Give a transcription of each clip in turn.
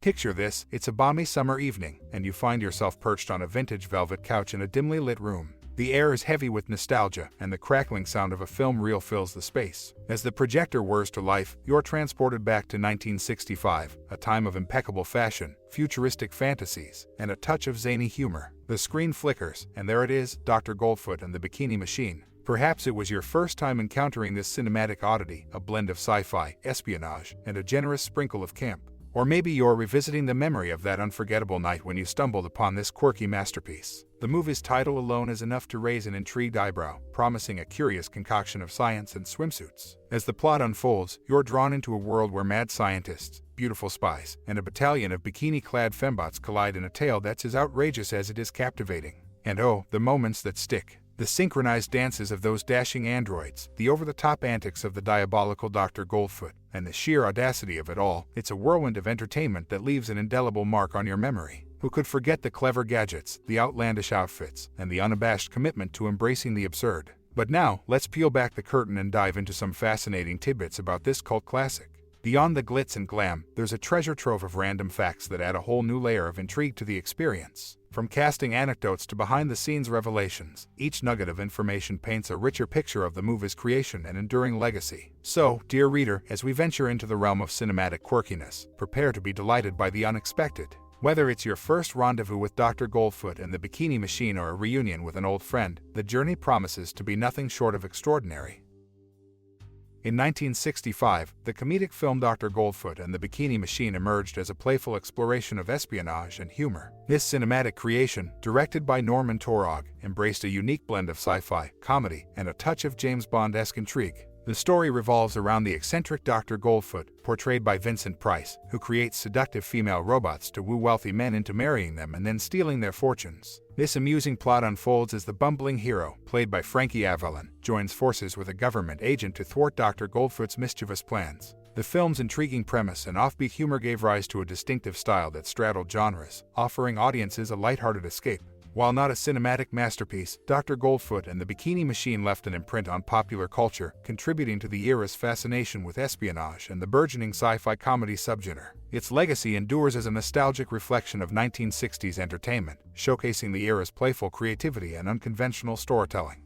Picture this, it's a balmy summer evening, and you find yourself perched on a vintage velvet couch in a dimly lit room. The air is heavy with nostalgia, and the crackling sound of a film reel fills the space. As the projector whirs to life, you're transported back to 1965, a time of impeccable fashion, futuristic fantasies, and a touch of zany humor. The screen flickers, and there it is, Dr. Goldfoot and the Bikini Machine. Perhaps it was your first time encountering this cinematic oddity, a blend of sci-fi, espionage, and a generous sprinkle of camp. Or maybe you're revisiting the memory of that unforgettable night when you stumbled upon this quirky masterpiece. The movie's title alone is enough to raise an intrigued eyebrow, promising a curious concoction of science and swimsuits. As the plot unfolds, you're drawn into a world where mad scientists, beautiful spies, and a battalion of bikini-clad fembots collide in a tale that's as outrageous as it is captivating. And oh, the moments that stick. The synchronized dances of those dashing androids, the over-the-top antics of the diabolical Dr. Goldfoot, and the sheer audacity of it all, it's a whirlwind of entertainment that leaves an indelible mark on your memory. Who could forget the clever gadgets, the outlandish outfits, and the unabashed commitment to embracing the absurd? But now, let's peel back the curtain and dive into some fascinating tidbits about this cult classic. Beyond the glitz and glam, there's a treasure trove of random facts that add a whole new layer of intrigue to the experience. From casting anecdotes to behind-the-scenes revelations, each nugget of information paints a richer picture of the movie's creation and enduring legacy. So, dear reader, as we venture into the realm of cinematic quirkiness, prepare to be delighted by the unexpected. Whether it's your first rendezvous with Dr. Goldfoot and the Bikini Machine or a reunion with an old friend, the journey promises to be nothing short of extraordinary. In 1965, the comedic film Dr. Goldfoot and the Bikini Machine emerged as a playful exploration of espionage and humor. This cinematic creation, directed by Norman Taurog, embraced a unique blend of sci-fi, comedy, and a touch of James Bond-esque intrigue. The story revolves around the eccentric Dr. Goldfoot, portrayed by Vincent Price, who creates seductive female robots to woo wealthy men into marrying them and then stealing their fortunes. This amusing plot unfolds as the bumbling hero, played by Frankie Avalon, joins forces with a government agent to thwart Dr. Goldfoot's mischievous plans. The film's intriguing premise and offbeat humor gave rise to a distinctive style that straddled genres, offering audiences a lighthearted escape. While not a cinematic masterpiece, Dr. Goldfoot and the Bikini Machine left an imprint on popular culture, contributing to the era's fascination with espionage and the burgeoning sci-fi comedy subgenre. Its legacy endures as a nostalgic reflection of 1960s entertainment, showcasing the era's playful creativity and unconventional storytelling.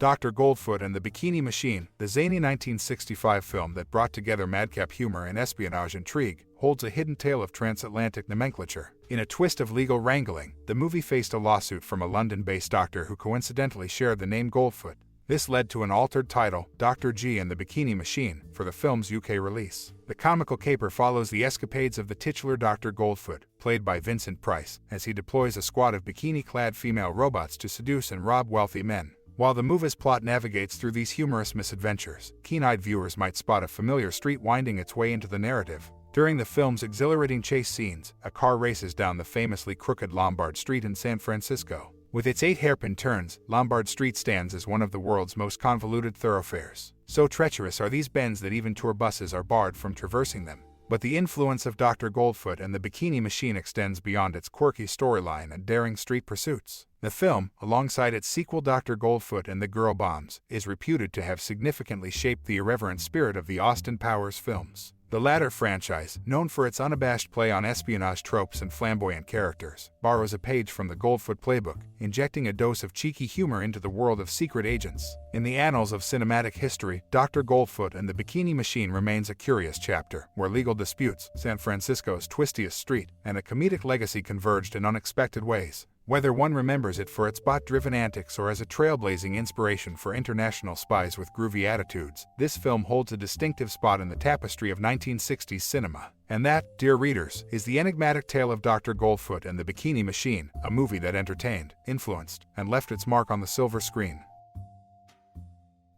Dr. Goldfoot and the Bikini Machine, the zany 1965 film that brought together madcap humor and espionage intrigue, holds a hidden tale of transatlantic nomenclature. In a twist of legal wrangling, the movie faced a lawsuit from a London-based doctor who coincidentally shared the name Goldfoot. This led to an altered title, Dr. G and the Bikini Machine, for the film's UK release. The comical caper follows the escapades of the titular Dr. Goldfoot, played by Vincent Price, as he deploys a squad of bikini-clad female robots to seduce and rob wealthy men. While the movie's plot navigates through these humorous misadventures, keen-eyed viewers might spot a familiar street winding its way into the narrative. During the film's exhilarating chase scenes, a car races down the famously crooked Lombard Street in San Francisco. With its 8 hairpin turns, Lombard Street stands as one of the world's most convoluted thoroughfares. So treacherous are these bends that even tour buses are barred from traversing them. But the influence of Dr. Goldfoot and the Bikini Machine extends beyond its quirky storyline and daring street pursuits. The film, alongside its sequel Dr. Goldfoot and the Girl Bombs, is reputed to have significantly shaped the irreverent spirit of the Austin Powers films. The latter franchise, known for its unabashed play on espionage tropes and flamboyant characters, borrows a page from the Goldfoot playbook, injecting a dose of cheeky humor into the world of secret agents. In the annals of cinematic history, Dr. Goldfoot and the Bikini Machine remains a curious chapter, where legal disputes, San Francisco's twistiest street, and a comedic legacy converged in unexpected ways. Whether one remembers it for its bot-driven antics or as a trailblazing inspiration for international spies with groovy attitudes, this film holds a distinctive spot in the tapestry of 1960s cinema. And that, dear readers, is the enigmatic tale of Dr. Goldfoot and the Bikini Machine, a movie that entertained, influenced, and left its mark on the silver screen.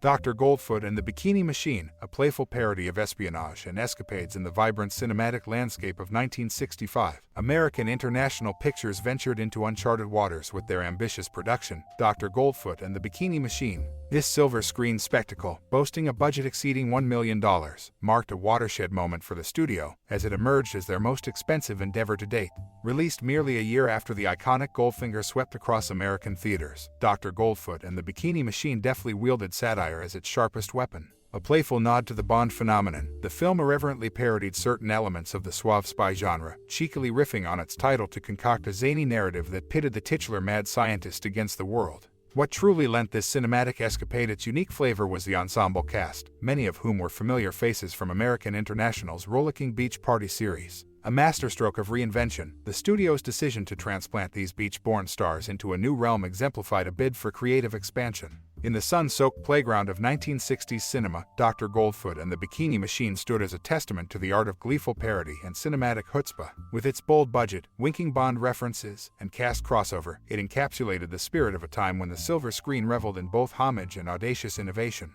Dr. Goldfoot and the Bikini Machine, a playful parody of espionage and escapades in the vibrant cinematic landscape of 1965. American International Pictures ventured into uncharted waters with their ambitious production, Dr. Goldfoot and the Bikini Machine. This silver screen spectacle, boasting a budget exceeding $1 million, marked a watershed moment for the studio, as it emerged as their most expensive endeavor to date. Released merely a year after the iconic Goldfinger swept across American theaters, Dr. Goldfoot and the Bikini Machine deftly wielded satire as its sharpest weapon. A playful nod to the Bond phenomenon, the film irreverently parodied certain elements of the suave spy genre, cheekily riffing on its title to concoct a zany narrative that pitted the titular mad scientist against the world. What truly lent this cinematic escapade its unique flavor was the ensemble cast, many of whom were familiar faces from American International's rollicking Beach Party series. A masterstroke of reinvention, the studio's decision to transplant these beach-born stars into a new realm exemplified a bid for creative expansion. In the sun-soaked playground of 1960s cinema, Dr. Goldfoot and the Bikini Machine stood as a testament to the art of gleeful parody and cinematic chutzpah. With its bold budget, winking Bond references, and cast crossover, it encapsulated the spirit of a time when the silver screen reveled in both homage and audacious innovation.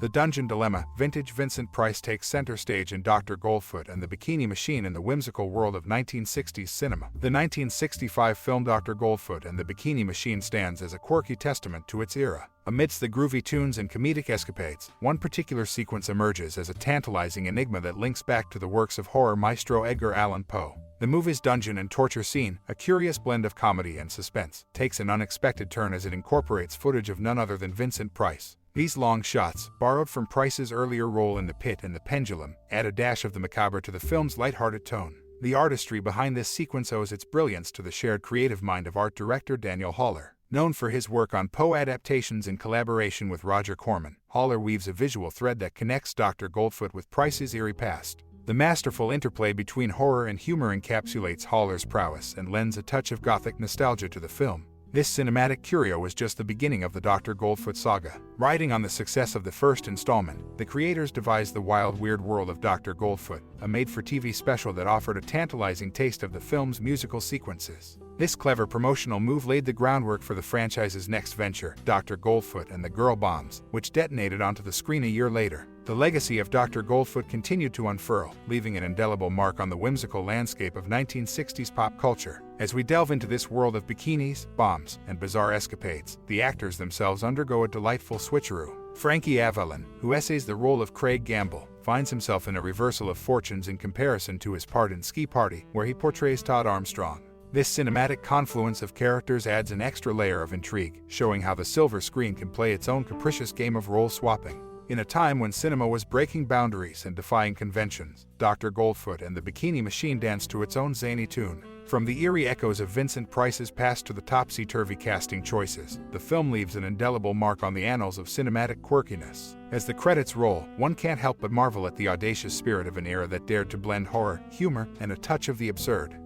The Dungeon Dilemma, vintage Vincent Price takes center stage in Dr. Goldfoot and the Bikini Machine in the whimsical world of 1960s cinema. The 1965 film Dr. Goldfoot and the Bikini Machine stands as a quirky testament to its era. Amidst the groovy tunes and comedic escapades, one particular sequence emerges as a tantalizing enigma that links back to the works of horror maestro Edgar Allan Poe. The movie's dungeon and torture scene, a curious blend of comedy and suspense, takes an unexpected turn as it incorporates footage of none other than Vincent Price. These long shots, borrowed from Price's earlier role in The Pit and The Pendulum, add a dash of the macabre to the film's lighthearted tone. The artistry behind this sequence owes its brilliance to the shared creative mind of art director Daniel Haller. Known for his work on Poe adaptations in collaboration with Roger Corman, Haller weaves a visual thread that connects Dr. Goldfoot with Price's eerie past. The masterful interplay between horror and humor encapsulates Haller's prowess and lends a touch of gothic nostalgia to the film. This cinematic curio was just the beginning of the Dr. Goldfoot saga. Riding on the success of the first installment, the creators devised the wild, weird world of Dr. Goldfoot, a made-for-TV special that offered a tantalizing taste of the film's musical sequences. This clever promotional move laid the groundwork for the franchise's next venture, Dr. Goldfoot and the Girl Bombs, which detonated onto the screen a year later. The legacy of Dr. Goldfoot continued to unfurl, leaving an indelible mark on the whimsical landscape of 1960s pop culture. As we delve into this world of bikinis, bombs, and bizarre escapades, the actors themselves undergo a delightful switcheroo. Frankie Avalon, who essays the role of Craig Gamble, finds himself in a reversal of fortunes in comparison to his part in Ski Party, where he portrays Todd Armstrong. This cinematic confluence of characters adds an extra layer of intrigue, showing how the silver screen can play its own capricious game of role swapping. In a time when cinema was breaking boundaries and defying conventions, Dr. Goldfoot and the Bikini Machine danced to its own zany tune. From the eerie echoes of Vincent Price's past to the topsy-turvy casting choices, the film leaves an indelible mark on the annals of cinematic quirkiness. As the credits roll, one can't help but marvel at the audacious spirit of an era that dared to blend horror, humor, and a touch of the absurd.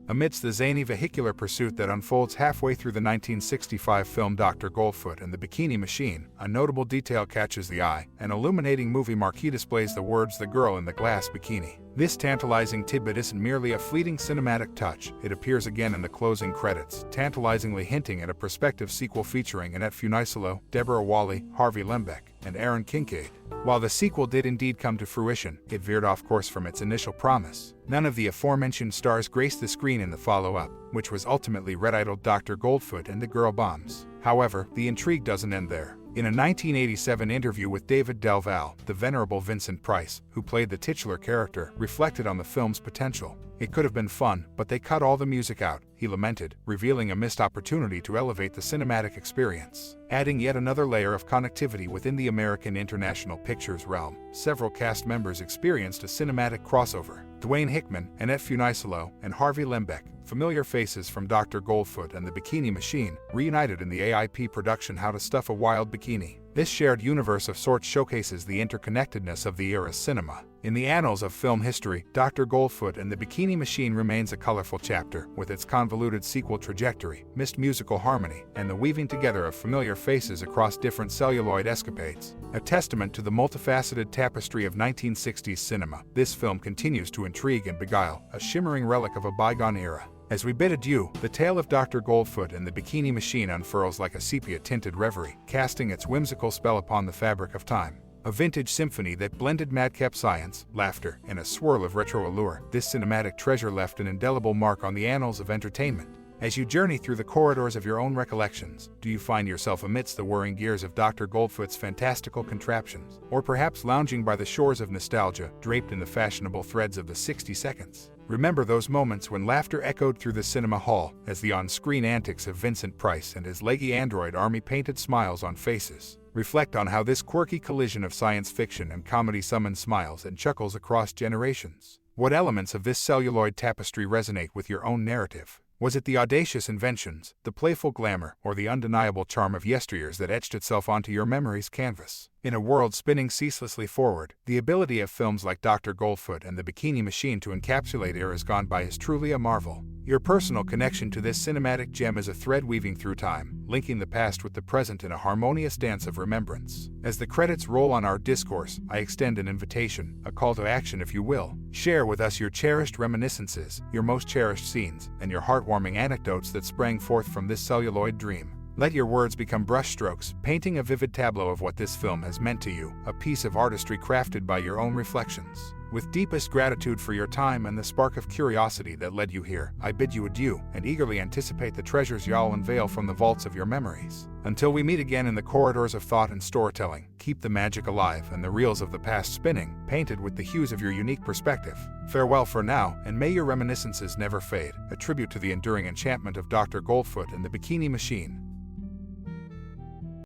Amidst the zany vehicular pursuit that unfolds halfway through the 1965 film Dr. Goldfoot and the Bikini Machine, a notable detail catches the eye. An illuminating movie marquee displays the words "The Girl in the Glass Bikini." This tantalizing tidbit isn't merely a fleeting cinematic touch, it appears again in the closing credits, tantalizingly hinting at a prospective sequel featuring Annette Funicello, Deborah Wally, Harvey Lembeck, and Aaron Kincaid. While the sequel did indeed come to fruition, it veered off course from its initial promise. None of the aforementioned stars graced the screen in the follow-up, which was ultimately red-idled Dr. Goldfoot and the Girl Bombs. However, the intrigue doesn't end there. In a 1987 interview with David Del Valle, the venerable Vincent Price, who played the titular character, reflected on the film's potential. "It could have been fun, but they cut all the music out," he lamented, revealing a missed opportunity to elevate the cinematic experience. Adding yet another layer of connectivity within the American International Pictures realm, several cast members experienced a cinematic crossover. Dwayne Hickman, Annette Funicello, and Harvey Lembeck, familiar faces from Dr. Goldfoot and the Bikini Machine, reunited in the AIP production How to Stuff a Wild Bikini. This shared universe of sorts showcases the interconnectedness of the era's cinema. In the annals of film history, Dr. Goldfoot and the Bikini Machine remains a colorful chapter, with its convoluted sequel trajectory, missed musical harmony, and the weaving together of familiar faces across different celluloid escapades. A testament to the multifaceted tapestry of 1960s cinema, this film continues to intrigue and beguile, a shimmering relic of a bygone era. As we bid adieu, the tale of Dr. Goldfoot and the Bikini Machine unfurls like a sepia-tinted reverie, casting its whimsical spell upon the fabric of time. A vintage symphony that blended madcap science, laughter, and a swirl of retro allure, this cinematic treasure left an indelible mark on the annals of entertainment. As you journey through the corridors of your own recollections, do you find yourself amidst the whirring gears of Dr. Goldfoot's fantastical contraptions, or perhaps lounging by the shores of nostalgia, draped in the fashionable threads of the 60 seconds? Remember those moments when laughter echoed through the cinema hall as the on-screen antics of Vincent Price and his leggy android army painted smiles on faces. Reflect on how this quirky collision of science fiction and comedy summoned smiles and chuckles across generations. What elements of this celluloid tapestry resonate with your own narrative? Was it the audacious inventions, the playful glamour, or the undeniable charm of yesteryears that etched itself onto your memory's canvas? In a world spinning ceaselessly forward, the ability of films like Dr. Goldfoot and the Bikini Machine to encapsulate eras gone by is truly a marvel. Your personal connection to this cinematic gem is a thread weaving through time, linking the past with the present in a harmonious dance of remembrance. As the credits roll on our discourse, I extend an invitation, a call to action if you will. Share with us your cherished reminiscences, your most cherished scenes, and your heartwarming anecdotes that sprang forth from this celluloid dream. Let your words become brushstrokes, painting a vivid tableau of what this film has meant to you, a piece of artistry crafted by your own reflections. With deepest gratitude for your time and the spark of curiosity that led you here, I bid you adieu and eagerly anticipate the treasures y'all unveil from the vaults of your memories. Until we meet again in the corridors of thought and storytelling, keep the magic alive and the reels of the past spinning, painted with the hues of your unique perspective. Farewell for now, and may your reminiscences never fade, a tribute to the enduring enchantment of Dr. Goldfoot and the Bikini Machine.